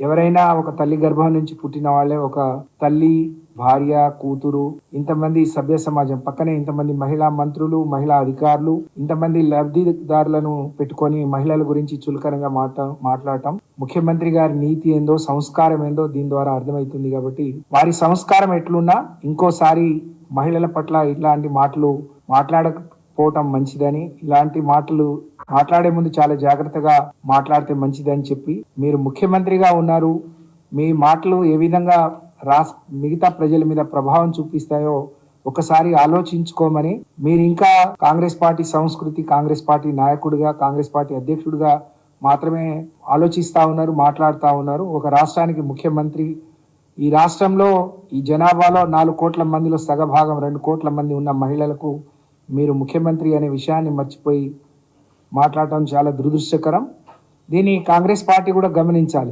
ఎవరైనా ఒక తల్లి గర్భం నుంచి పుట్టిన వాళ్ళే ఒక తల్లి, భార్య, కూతురు, ఇంతమంది సభ్య సమాజం పక్కనే ఇంతమంది మహిళా మంత్రులు, మహిళా అధికారులు, ఇంతమంది లబ్ధిదారులను పెట్టుకొని మహిళల గురించి చులకనగా మాట్లాడటం ముఖ్యమంత్రి గారి నీతి ఏందో, సంస్కారం ఏందో దీని ద్వారా అర్థమవుతుంది. కాబట్టి వారి సంస్కారం ఎట్లున్నా ఇంకోసారి మహిళల పట్ల ఇట్లాంటి మాటలు మాట్లాడకపోవటం మంచిదని, ఇలాంటి మాటలు మాట్లాడే ముందు చాలా జాగ్రత్తగా మాట్లాడితే మంచిదని చెప్పి, మీరు ముఖ్యమంత్రిగా ఉన్నారు, మీ మాటలు ఏ విధంగా మిగతా ప్రజల మీద ప్రభావం చూపిస్తాయో ఒకసారి ఆలోచించుకోమని, మీరు ఇంకా కాంగ్రెస్ పార్టీ సంస్కృతి, కాంగ్రెస్ పార్టీ నాయకుడిగా, కాంగ్రెస్ పార్టీ అధ్యక్షుడిగా మాత్రమే ఆలోచిస్తా ఉన్నారు, మాట్లాడుతూ ఉన్నారు. ఒక రాష్ట్రానికి ముఖ్యమంత్రి, ఈ రాష్ట్రంలో ఈ జనాభాలో 4 కోట్ల మందిలో సగభాగం 2 కోట్ల మంది ఉన్న మహిళలకు మీరు ముఖ్యమంత్రి అనే విషయాన్ని మర్చిపోయి మాట్లాడటం చాలా దురదృష్టకరం. దీన్ని కాంగ్రెస్ పార్టీ కూడా గమనించాలి.